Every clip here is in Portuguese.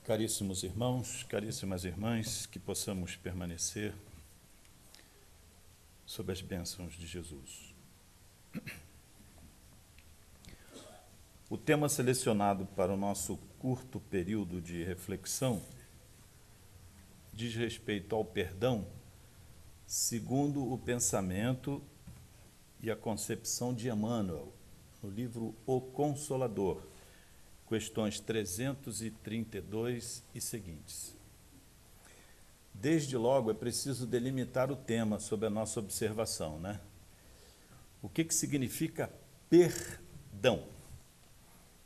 Caríssimos irmãos, caríssimas irmãs, que possamos permanecer sob as bênçãos de Jesus. O tema selecionado para o nosso curto período de reflexão diz respeito ao perdão, segundo o pensamento e a concepção de Emmanuel, no livro O Consolador, questões 332 e seguintes. Desde logo é preciso delimitar o tema sob a nossa observação, né? O que significa perdão?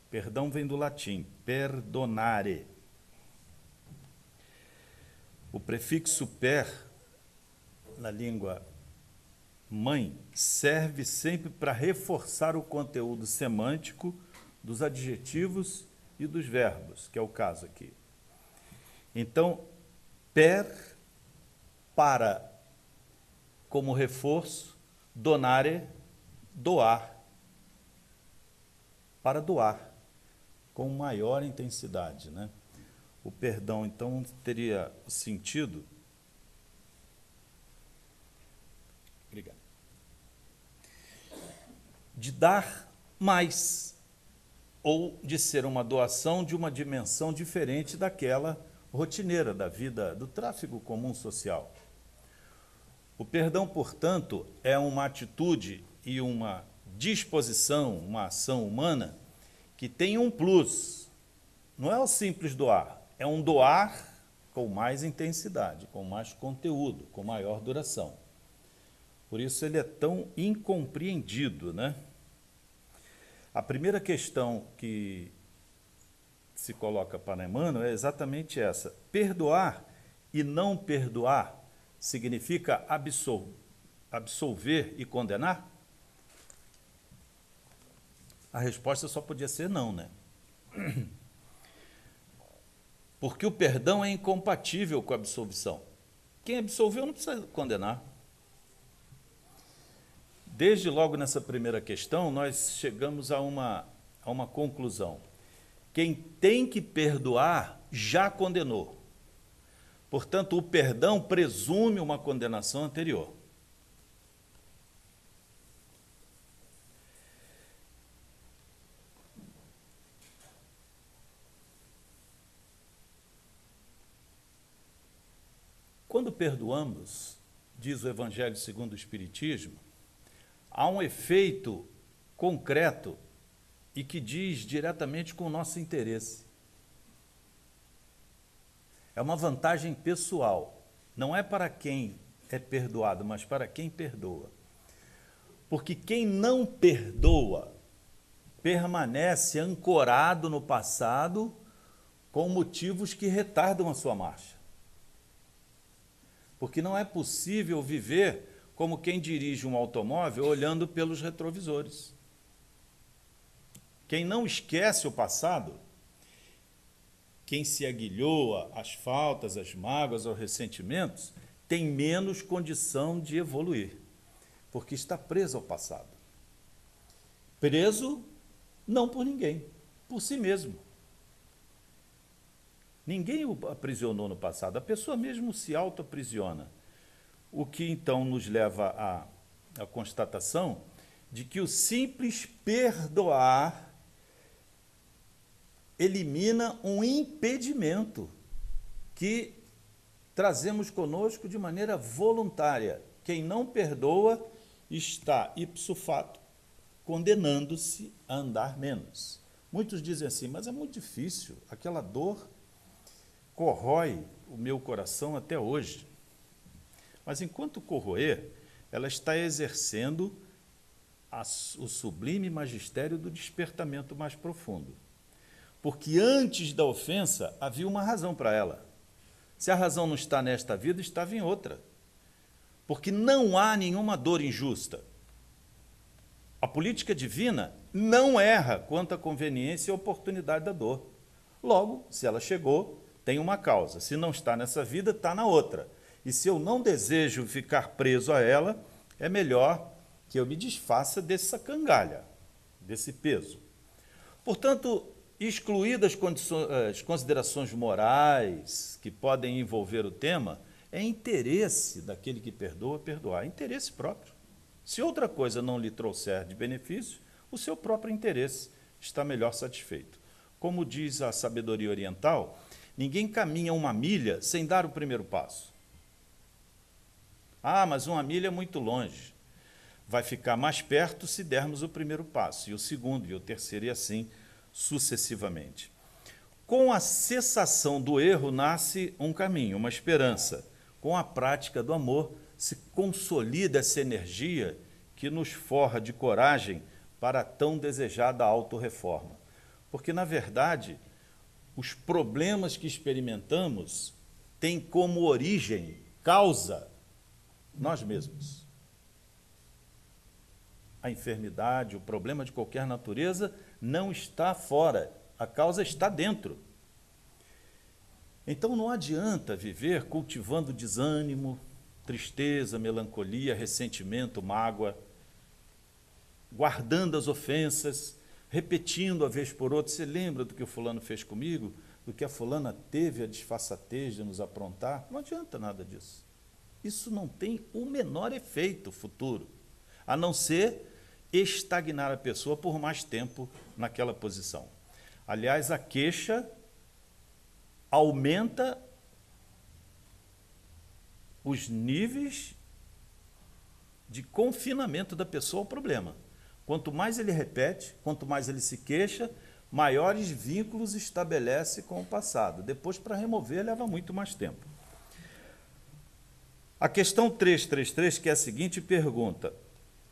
Perdão vem do latim, perdonare. O prefixo per, na língua mãe, serve sempre para reforçar o conteúdo semântico dos adjetivos e dos verbos, que é o caso aqui. Então, per, para, como reforço, donare, doar, para doar, com maior intensidade, né? O perdão, então, teria o sentido... Obrigado. De dar mais, ou de ser uma doação de uma dimensão diferente daquela rotineira da vida, do tráfego comum social. O perdão, portanto, é uma atitude e uma disposição, uma ação humana que tem um plus. Não é o simples doar, é um doar com mais intensidade, com mais conteúdo, com maior duração. Por isso ele é tão incompreendido, né? A primeira questão que se coloca para Emmanuel é exatamente essa. Perdoar e não perdoar significa absolver e condenar? A resposta só podia ser não, né? Porque o perdão é incompatível com a absolvição. Quem absolveu não precisa condenar. Desde logo nessa primeira questão, nós chegamos a uma conclusão. Quem tem que perdoar já condenou. Portanto, o perdão presume uma condenação anterior. Quando perdoamos, diz o Evangelho segundo o Espiritismo, há um efeito concreto e que diz diretamente com o nosso interesse. É uma vantagem pessoal. Não é para quem é perdoado, mas para quem perdoa. Porque quem não perdoa permanece ancorado no passado com motivos que retardam a sua marcha. Porque não é possível viver como quem dirige um automóvel olhando pelos retrovisores. Quem não esquece o passado, quem se aguilhoa às faltas, às mágoas, aos ressentimentos, tem menos condição de evoluir, porque está preso ao passado. Preso não por ninguém, por si mesmo. Ninguém o aprisionou no passado, a pessoa mesmo se auto-aprisiona. O que, então, nos leva à constatação de que o simples perdoar elimina um impedimento que trazemos conosco de maneira voluntária. Quem não perdoa está, ipso facto, condenando-se a andar menos. Muitos dizem assim, mas é muito difícil, aquela dor corrói o meu coração até hoje. Mas enquanto corroer, ela está exercendo o sublime magistério do despertamento mais profundo. Porque antes da ofensa havia uma razão para ela. Se a razão não está nesta vida, estava em outra. Porque não há nenhuma dor injusta. A política divina não erra quanto à conveniência e oportunidade da dor. Logo, se ela chegou, tem uma causa. Se não está nessa vida, está na outra. E se eu não desejo ficar preso a ela, é melhor que eu me desfaça dessa cangalha, desse peso. Portanto, Excluídas as considerações morais que podem envolver o tema, é interesse daquele que perdoa perdoar, é interesse próprio. Se outra coisa não lhe trouxer de benefício, o seu próprio interesse está melhor satisfeito. Como diz a sabedoria oriental, ninguém caminha uma milha sem dar o primeiro passo. Ah, mas uma milha é muito longe. Vai ficar mais perto se dermos o primeiro passo, e o segundo, e o terceiro, e assim sucessivamente. Com a cessação do erro nasce um caminho, uma esperança. Com a prática do amor se consolida essa energia que nos forra de coragem para a tão desejada autorreforma. Porque, na verdade, os problemas que experimentamos têm como origem, causa, nós mesmos. A enfermidade, o problema de qualquer natureza não está fora, a causa está dentro. Então não adianta viver cultivando desânimo, tristeza, melancolia, ressentimento, mágoa, guardando as ofensas, repetindo a vez por outra. Você lembra do que o fulano fez comigo? Do que a fulana teve a disfarçatez de nos aprontar? Não adianta nada disso. Isso não tem o menor efeito futuro, a não ser estagnar a pessoa por mais tempo naquela posição. Aliás, a queixa aumenta os níveis de confinamento da pessoa ao problema. Quanto mais ele repete, quanto mais ele se queixa, maiores vínculos estabelece com o passado. Depois, para remover, leva muito mais tempo. A questão 333, que é a seguinte, pergunta: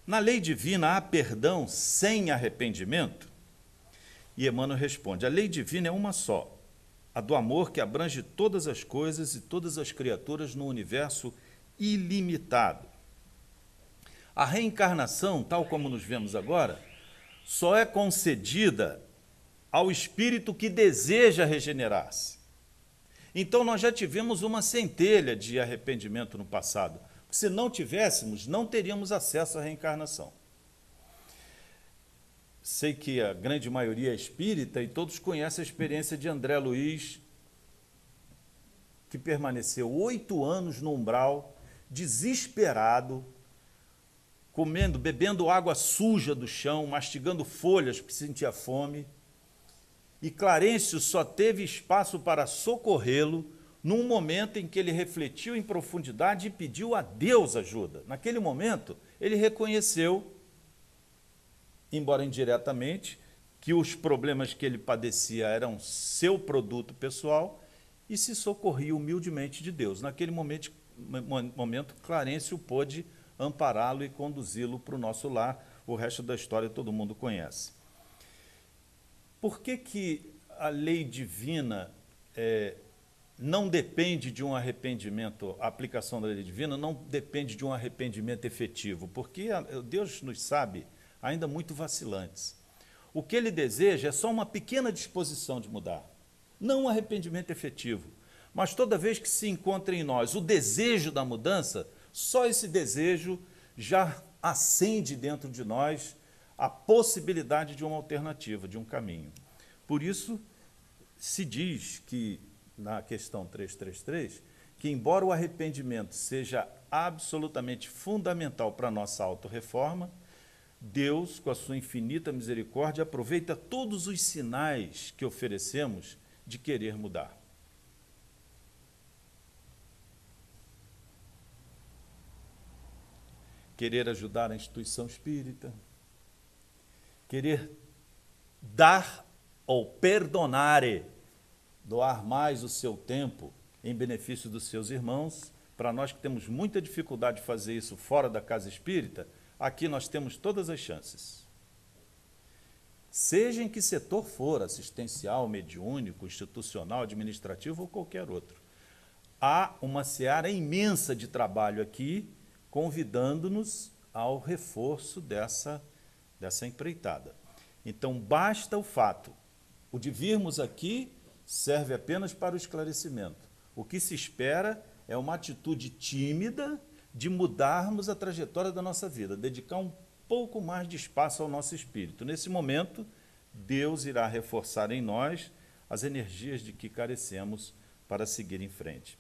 na lei divina há perdão sem arrependimento? E Emmanuel responde: a lei divina é uma só, a do amor que abrange todas as coisas e todas as criaturas no universo ilimitado. A reencarnação, tal como nos vemos agora, só é concedida ao espírito que deseja regenerar-se. Então, nós já tivemos uma centelha de arrependimento no passado. Se não tivéssemos, não teríamos acesso à reencarnação. Sei que a grande maioria é espírita e todos conhecem a experiência de André Luiz, que permaneceu 8 anos no umbral, desesperado, bebendo água suja do chão, mastigando folhas porque sentia fome. E Clarencio só teve espaço para socorrê-lo num momento em que ele refletiu em profundidade e pediu a Deus ajuda. Naquele momento, ele reconheceu, embora indiretamente, que os problemas que ele padecia eram seu produto pessoal e se socorria humildemente de Deus. Naquele momento Clarencio pôde ampará-lo e conduzi-lo para o nosso lar. O resto da história todo mundo conhece. Por que a lei divina não depende de um arrependimento, a aplicação da lei divina não depende de um arrependimento efetivo? Porque Deus nos sabe ainda muito vacilantes. O que ele deseja é só uma pequena disposição de mudar, não um arrependimento efetivo. Mas toda vez que se encontra em nós o desejo da mudança, só esse desejo já acende dentro de nós a possibilidade de uma alternativa, de um caminho. Por isso, se diz que, na questão 333, que embora o arrependimento seja absolutamente fundamental para a nossa autorreforma, Deus, com a sua infinita misericórdia, aproveita todos os sinais que oferecemos de querer mudar. Querer ajudar a instituição espírita, querer dar ou perdonare, doar mais o seu tempo em benefício dos seus irmãos. Para nós que temos muita dificuldade de fazer isso fora da casa espírita, aqui nós temos todas as chances. Seja em que setor for, assistencial, mediúnico, institucional, administrativo ou qualquer outro. Há uma seara imensa de trabalho aqui, convidando-nos ao reforço dessa empreitada. Então, basta o fato. O de virmos aqui serve apenas para o esclarecimento. O que se espera é uma atitude tímida de mudarmos a trajetória da nossa vida, dedicar um pouco mais de espaço ao nosso espírito. Nesse momento, Deus irá reforçar em nós as energias de que carecemos para seguir em frente.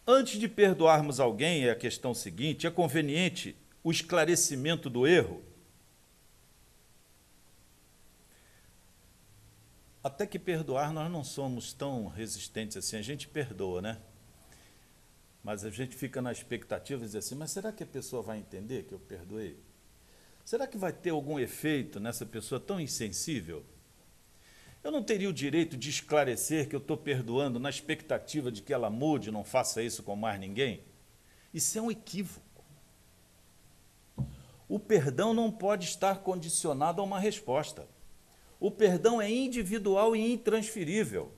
Antes de perdoarmos alguém, é a questão seguinte: é conveniente o esclarecimento do erro? Até que perdoar, nós não somos tão resistentes assim, a gente perdoa, né? Mas a gente fica na expectativa de dizer assim, mas será que a pessoa vai entender que eu perdoei? Será que vai ter algum efeito nessa pessoa tão insensível? Eu não teria o direito de esclarecer que eu estou perdoando na expectativa de que ela mude, não faça isso com mais ninguém? Isso é um equívoco. O perdão não pode estar condicionado a uma resposta. O perdão é individual e intransferível.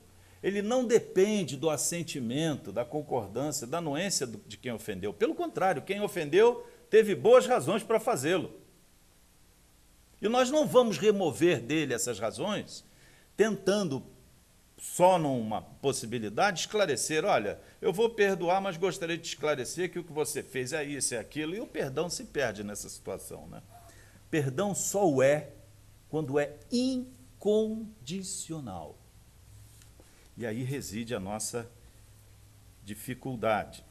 Ele não depende do assentimento, da concordância, da anuência de quem ofendeu. Pelo contrário, quem ofendeu teve boas razões para fazê-lo. E nós não vamos remover dele essas razões, tentando, só numa possibilidade, esclarecer, olha, eu vou perdoar, mas gostaria de esclarecer que o que você fez é isso, é aquilo, e o perdão se perde nessa situação, né? Perdão só o é quando é incondicional. E aí reside a nossa dificuldade.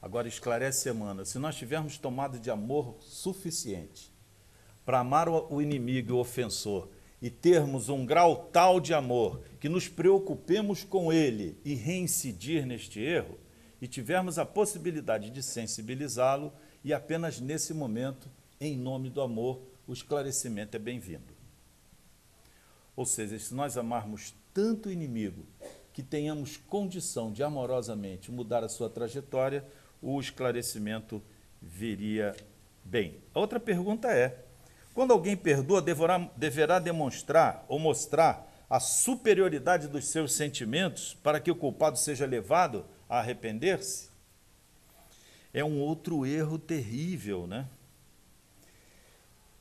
Agora esclarece, Emmanuel, se nós tivermos tomado de amor suficiente para amar o inimigo e o ofensor e termos um grau tal de amor que nos preocupemos com ele e reincidir neste erro, e tivermos a possibilidade de sensibilizá-lo, e apenas nesse momento, em nome do amor, o esclarecimento é bem-vindo. Ou seja, se nós amarmos tanto o inimigo que tenhamos condição de amorosamente mudar a sua trajetória, o esclarecimento viria bem. A outra pergunta é: quando alguém perdoa, deverá demonstrar ou mostrar a superioridade dos seus sentimentos para que o culpado seja levado a arrepender-se? É um outro erro terrível, né?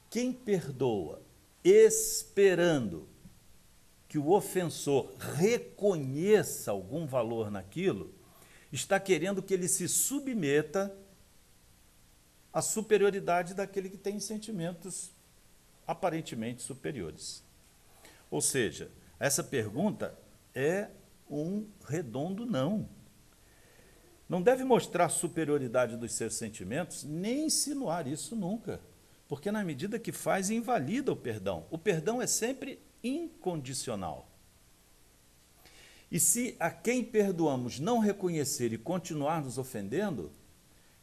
Quem perdoa esperando que o ofensor reconheça algum valor naquilo, está querendo que ele se submeta à superioridade daquele que tem sentimentos aparentemente superiores. Ou seja, essa pergunta é um redondo não. Não deve mostrar a superioridade dos seus sentimentos, nem insinuar isso nunca, porque na medida que faz, invalida o perdão. O perdão é sempre incondicional. E se a quem perdoamos não reconhecer e continuar nos ofendendo,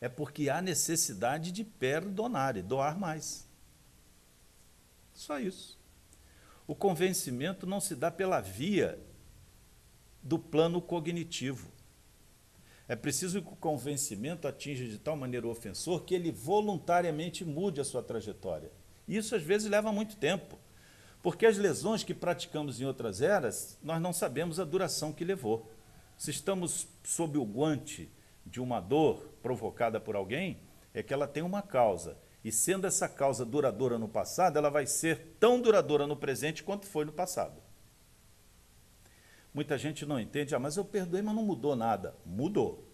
é porque há necessidade de perdonar e doar mais. Só isso. O convencimento não se dá pela via do plano cognitivo. É preciso que o convencimento atinja de tal maneira o ofensor que ele voluntariamente mude a sua trajetória. E isso às vezes leva muito tempo, porque as lesões que praticamos em outras eras, nós não sabemos a duração que levou. Se estamos sob o guante de uma dor provocada por alguém, é que ela tem uma causa. E sendo essa causa duradoura no passado, ela vai ser tão duradoura no presente quanto foi no passado. Muita gente não entende, mas eu perdoei, mas não mudou nada. Mudou.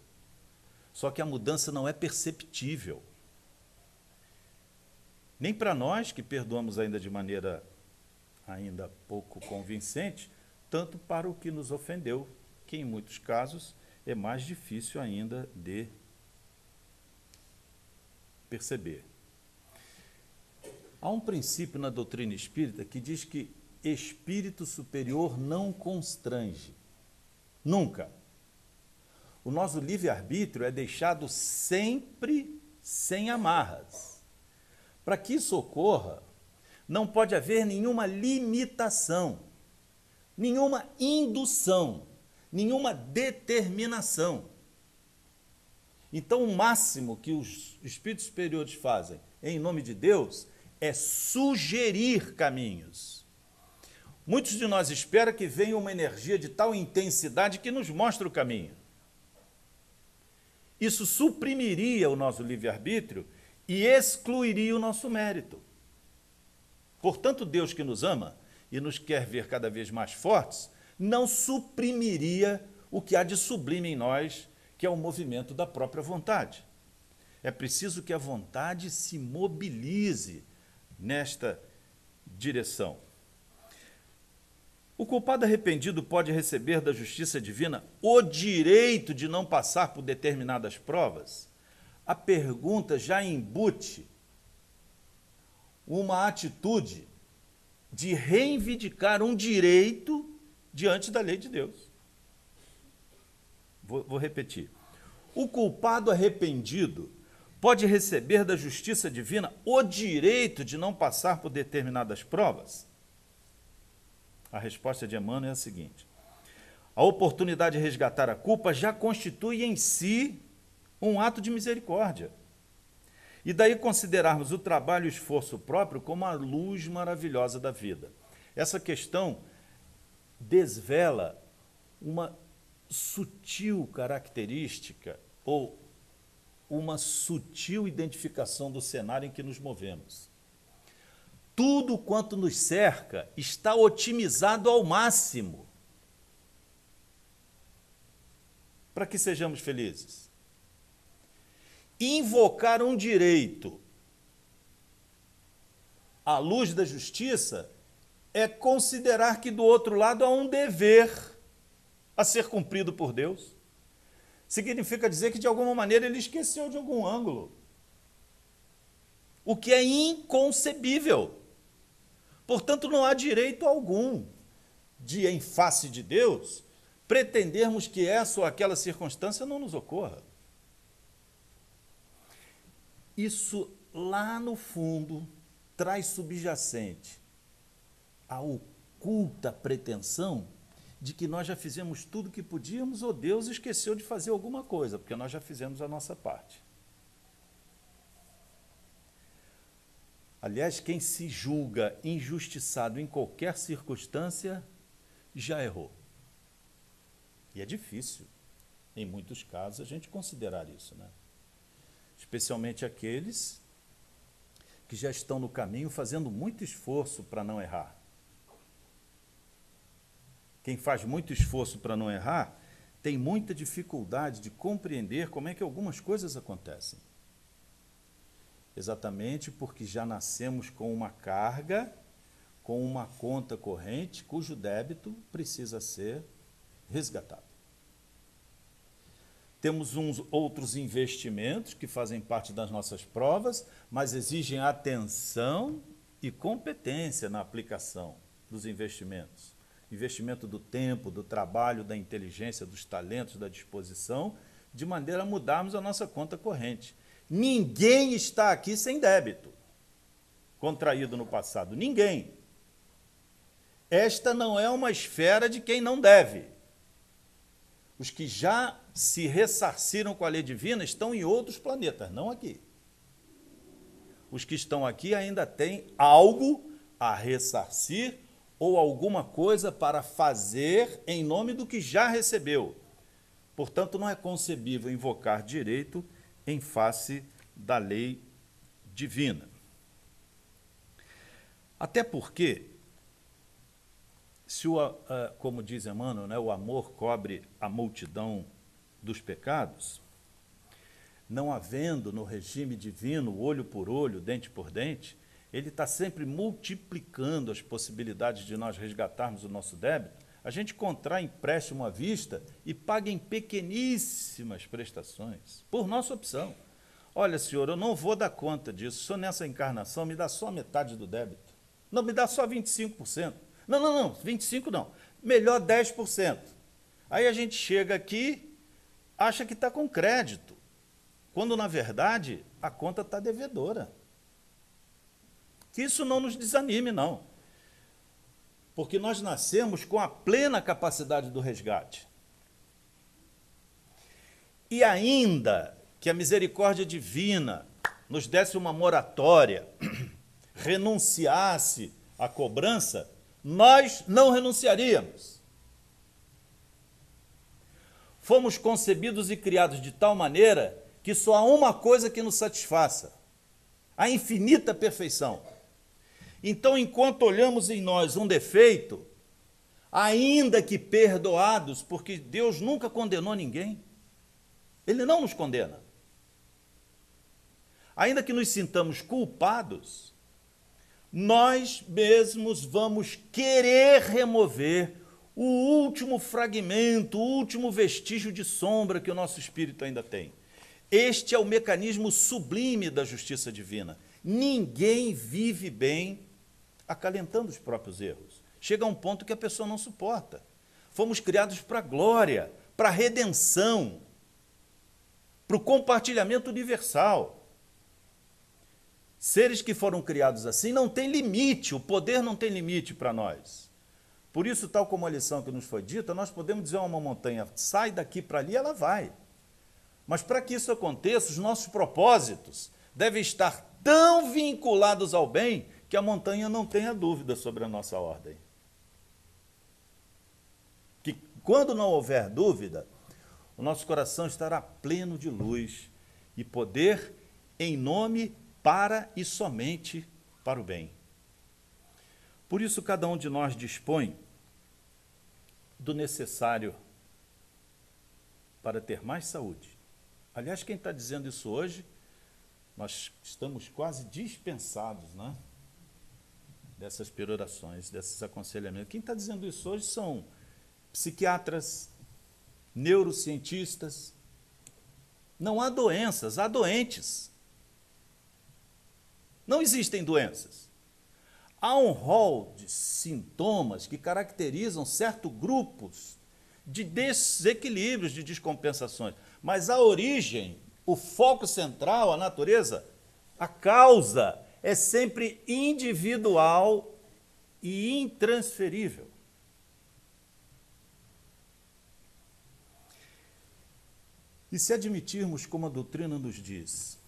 Só que a mudança não é perceptível. Nem para nós, que perdoamos ainda de maneira ainda pouco convincente, tanto para o que nos ofendeu, que em muitos casos é mais difícil ainda de perceber. Há um princípio na doutrina espírita que diz que espírito superior não constrange. Nunca. O nosso livre-arbítrio é deixado sempre sem amarras. Para que isso ocorra, não pode haver nenhuma limitação, nenhuma indução, nenhuma determinação. Então, o máximo que os espíritos superiores fazem, em nome de Deus, é sugerir caminhos. Muitos de nós esperam que venha uma energia de tal intensidade que nos mostre o caminho. Isso suprimiria o nosso livre-arbítrio e excluiria o nosso mérito. Portanto, Deus, que nos ama e nos quer ver cada vez mais fortes, não suprimiria o que há de sublime em nós, que é o movimento da própria vontade. É preciso que a vontade se mobilize nesta direção. O culpado arrependido pode receber da justiça divina o direito de não passar por determinadas provas? A pergunta já embute uma atitude de reivindicar um direito diante da lei de Deus. Vou repetir. O culpado arrependido pode receber da justiça divina o direito de não passar por determinadas provas? A resposta de Emmanuel é a seguinte: a oportunidade de resgatar a culpa já constitui em si um ato de misericórdia. E daí considerarmos o trabalho e o esforço próprio como a luz maravilhosa da vida. Essa questão desvela uma sutil característica ou uma sutil identificação do cenário em que nos movemos. Tudo quanto nos cerca está otimizado ao máximo para que sejamos felizes. Invocar um direito à luz da justiça é considerar que do outro lado há um dever a ser cumprido por Deus. Significa dizer que de alguma maneira ele esqueceu de algum ângulo, o que é inconcebível. Portanto, não há direito algum de, em face de Deus, pretendermos que essa ou aquela circunstância não nos ocorra. Isso, lá no fundo, traz subjacente a oculta pretensão de que nós já fizemos tudo o que podíamos ou Deus esqueceu de fazer alguma coisa, porque nós já fizemos a nossa parte. Aliás, quem se julga injustiçado em qualquer circunstância, já errou. E é difícil, em muitos casos, a gente considerar isso, né? Especialmente aqueles que já estão no caminho fazendo muito esforço para não errar. Quem faz muito esforço para não errar tem muita dificuldade de compreender como é que algumas coisas acontecem. Exatamente porque já nascemos com uma carga, com uma conta corrente, cujo débito precisa ser resgatado. Temos uns outros investimentos que fazem parte das nossas provas, mas exigem atenção e competência na aplicação dos investimentos. Investimento do tempo, do trabalho, da inteligência, dos talentos, da disposição, de maneira a mudarmos a nossa conta corrente. Ninguém está aqui sem débito contraído no passado. Ninguém. Esta não é uma esfera de quem não deve. Os que já se ressarciram com a lei divina estão em outros planetas, não aqui. Os que estão aqui ainda têm algo a ressarcir ou alguma coisa para fazer em nome do que já recebeu. Portanto, não é concebível invocar direito em face da lei divina. Até porque, como diz Emmanuel, né, o amor cobre a multidão dos pecados, não havendo no regime divino olho por olho, dente por dente, ele está sempre multiplicando as possibilidades de nós resgatarmos o nosso débito. A gente contrai empréstimo à vista e paga em pequeníssimas prestações, por nossa opção. Olha, senhor, eu não vou dar conta disso, só nessa encarnação me dá só metade do débito. Não, me dá só 25%. Não, 25% não. Melhor 10%. Aí a gente chega aqui, acha que está com crédito, quando, na verdade, a conta está devedora. Que isso não nos desanime, não. Porque nós nascemos com a plena capacidade do resgate. E ainda que a misericórdia divina nos desse uma moratória, renunciasse à cobrança, nós não renunciaríamos. Fomos concebidos e criados de tal maneira que só há uma coisa que nos satisfaça: a infinita perfeição. Então, enquanto olhamos em nós um defeito, ainda que perdoados, porque Deus nunca condenou ninguém, Ele não nos condena. Ainda que nos sintamos culpados, nós mesmos vamos querer remover o último fragmento, o último vestígio de sombra que o nosso espírito ainda tem. Este é o mecanismo sublime da justiça divina. Ninguém vive bem acalentando os próprios erros. Chega a um ponto que a pessoa não suporta. Fomos criados para a glória, para a redenção, para o compartilhamento universal. Seres que foram criados assim não tem limite, o poder não tem limite para nós. Por isso, tal como a lição que nos foi dita, nós podemos dizer a uma montanha, sai daqui para ali, ela vai. Mas para que isso aconteça, os nossos propósitos devem estar tão vinculados ao bem que a montanha não tenha dúvida sobre a nossa ordem. Que quando não houver dúvida, o nosso coração estará pleno de luz e poder em nome para e somente para o bem. Por isso, cada um de nós dispõe do necessário para ter mais saúde. Aliás, quem está dizendo isso hoje, nós estamos quase dispensados, né? Dessas perorações, desses aconselhamentos. Quem está dizendo isso hoje são psiquiatras, neurocientistas. Não há doenças, há doentes. Não existem doenças. Há um rol de sintomas que caracterizam certos grupos de desequilíbrios, de descompensações. Mas a origem, o foco central, a natureza, a causa é sempre individual e intransferível. E se admitirmos, como a doutrina nos diz,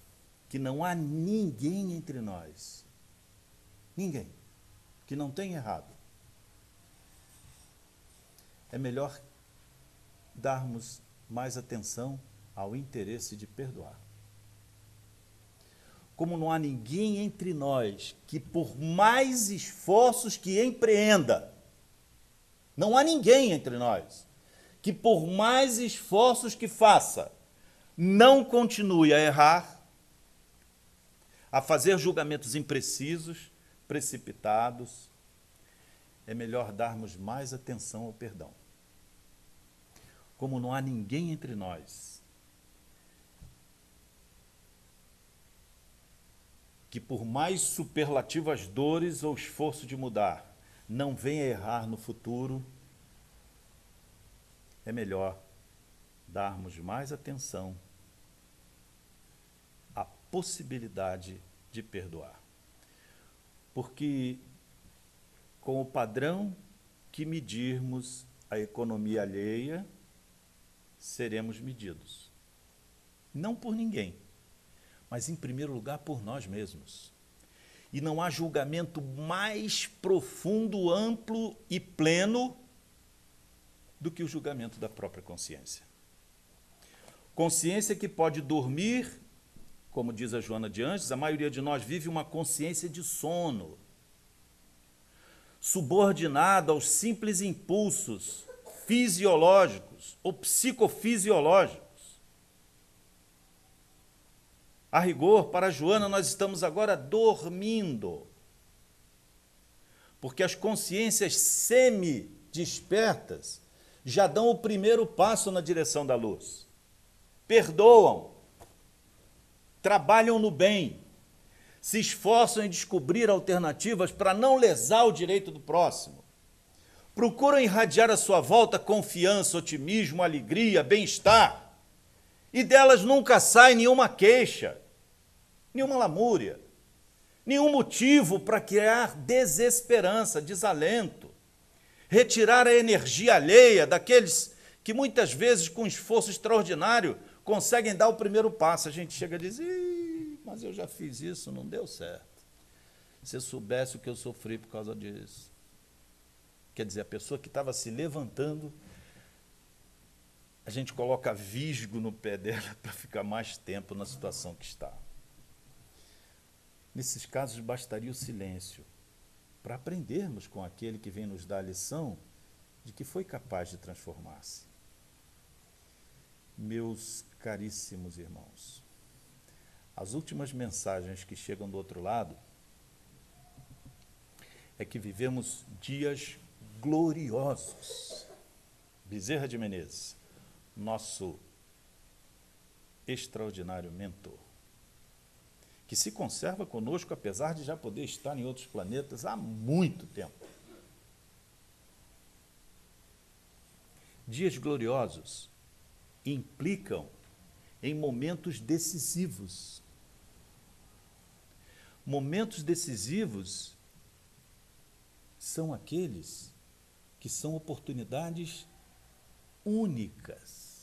que não há ninguém entre nós, ninguém, que não tenha errado, é melhor darmos mais atenção ao interesse de perdoar. Como não há ninguém entre nós que, por mais esforços que empreenda, não há ninguém entre nós que, por mais esforços que faça, não continue a errar, a fazer julgamentos imprecisos, precipitados, é melhor darmos mais atenção ao perdão. Como não há ninguém entre nós que, por mais superlativas dores ou esforço de mudar, não venha a errar no futuro, é melhor darmos mais atenção à possibilidade de perdoar. Porque, com o padrão que medirmos a economia alheia, seremos medidos. Não por ninguém, mas em primeiro lugar por nós mesmos. E não há julgamento mais profundo, amplo e pleno do que o julgamento da própria consciência. Consciência que pode dormir, como diz a Joana de Ângeles, a maioria de nós vive uma consciência de sono, subordinada aos simples impulsos fisiológicos ou psicofisiológicos. A rigor, para a Joana, nós estamos agora dormindo, porque as consciências semi-despertas já dão o primeiro passo na direção da luz. Perdoam, trabalham no bem, se esforçam em descobrir alternativas para não lesar o direito do próximo. Procuram irradiar à sua volta confiança, otimismo, alegria, bem-estar. E delas nunca sai nenhuma queixa, nenhuma lamúria, nenhum motivo para criar desesperança, desalento, retirar a energia alheia daqueles que muitas vezes, com esforço extraordinário, conseguem dar o primeiro passo. A gente chega e diz, mas eu já fiz isso, não deu certo. Se eu soubesse o que eu sofri por causa disso. Quer dizer, a pessoa que estava se levantando, a gente coloca visgo no pé dela para ficar mais tempo na situação que está. Nesses casos, bastaria o silêncio para aprendermos com aquele que vem nos dar a lição de que foi capaz de transformar-se. Meus caríssimos irmãos, as últimas mensagens que chegam do outro lado é que vivemos dias gloriosos. Bezerra de Menezes, nosso extraordinário mentor, que se conserva conosco, apesar de já poder estar em outros planetas há muito tempo. Dias gloriosos implicam em momentos decisivos. Momentos decisivos são aqueles que são oportunidades únicas.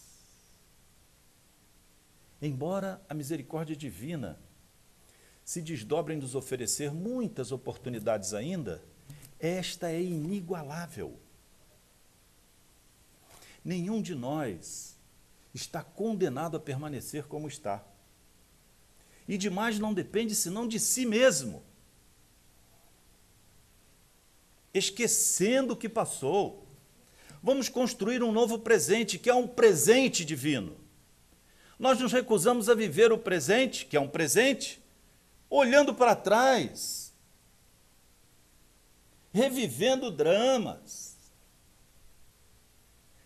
Embora a misericórdia divina se desdobre em nos oferecer muitas oportunidades ainda, esta é inigualável. Nenhum de nós está condenado a permanecer como está. E de mais não depende senão de si mesmo. Esquecendo o que passou, vamos construir um novo presente, que é um presente divino. Nós nos recusamos a viver o presente, que é um presente, olhando para trás, revivendo dramas,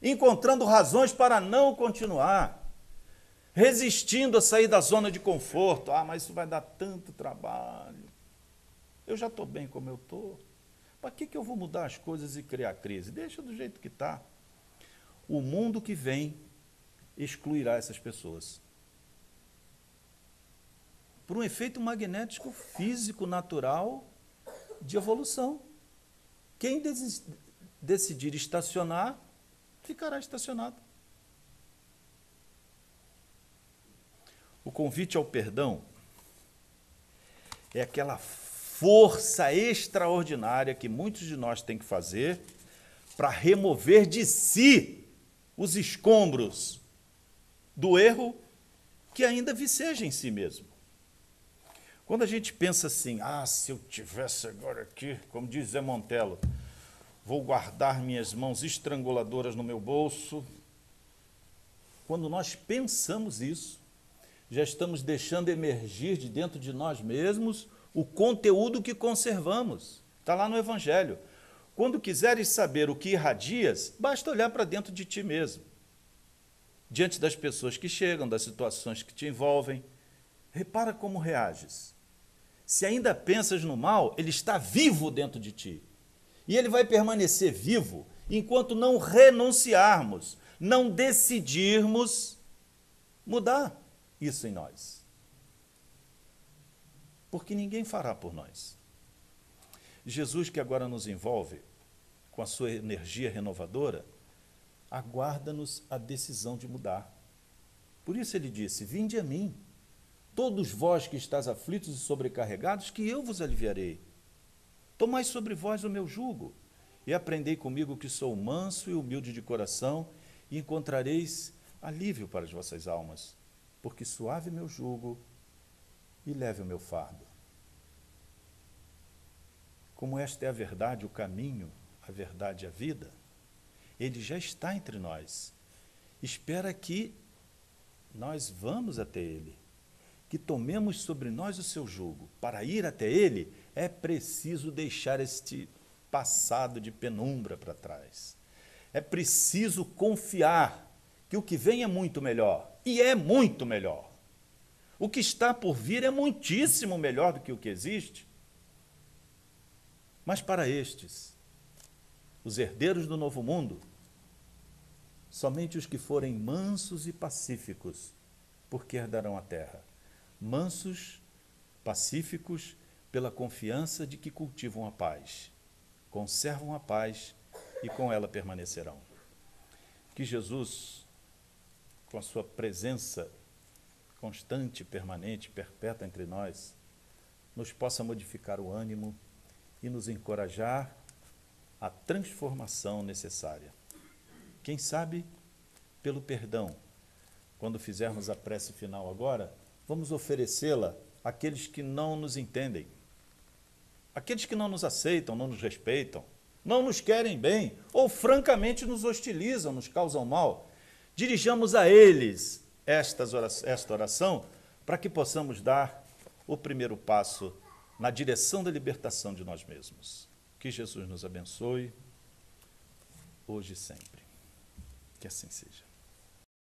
encontrando razões para não continuar, resistindo a sair da zona de conforto. Ah, mas isso vai dar tanto trabalho. Eu já estou bem como eu estou. Para que eu vou mudar as coisas e criar crise? Deixa do jeito que está. O mundo que vem excluirá essas pessoas. Por um efeito magnético físico natural de evolução. Quem decidir estacionar, ficará estacionado. O convite ao perdão é aquela força extraordinária que muitos de nós têm que fazer para remover de si os escombros do erro que ainda viceja em si mesmo. Quando a gente pensa assim, se eu tivesse agora aqui, como diz Zé Montello, vou guardar minhas mãos estranguladoras no meu bolso. Quando nós pensamos isso, já estamos deixando emergir de dentro de nós mesmos o conteúdo que conservamos. Está lá no Evangelho. Quando quiseres saber o que irradias, basta olhar para dentro de ti mesmo. Diante das pessoas que chegam, das situações que te envolvem, repara como reages. Se ainda pensas no mal, ele está vivo dentro de ti. E ele vai permanecer vivo enquanto não renunciarmos, não decidirmos mudar isso em nós. Porque ninguém fará por nós. Jesus, que agora nos envolve com a sua energia renovadora, aguarda-nos a decisão de mudar. Por isso ele disse, vinde a mim, todos vós que estáis aflitos e sobrecarregados, que eu vos aliviarei. Tomai sobre vós o meu jugo, e aprendei comigo que sou manso e humilde de coração, e encontrareis alívio para as vossas almas, porque suave é meu jugo e leve o meu fardo. Como esta é a verdade, o caminho, a verdade e a vida, ele já está entre nós. Espera que nós vamos até ele, que tomemos sobre nós o seu jugo. Para ir até ele, é preciso deixar este passado de penumbra para trás. É preciso confiar que o que vem é muito melhor, e é muito melhor. O que está por vir é muitíssimo melhor do que o que existe. Mas para estes, os herdeiros do novo mundo, somente os que forem mansos e pacíficos, porque herdarão a terra. Mansos, pacíficos, pela confiança de que cultivam a paz, conservam a paz e com ela permanecerão. Que Jesus, com a sua presença constante, permanente, perpétua entre nós, nos possa modificar o ânimo e nos encorajar à transformação necessária. Quem sabe, pelo perdão, quando fizermos a prece final agora, vamos oferecê-la àqueles que não nos entendem, aqueles que não nos aceitam, não nos respeitam, não nos querem bem, ou francamente nos hostilizam, nos causam mal. Dirijamos a eles esta oração para que possamos dar o primeiro passo na direção da libertação de nós mesmos. Que Que Jesus nos abençoe, hoje e sempre. Que assim seja.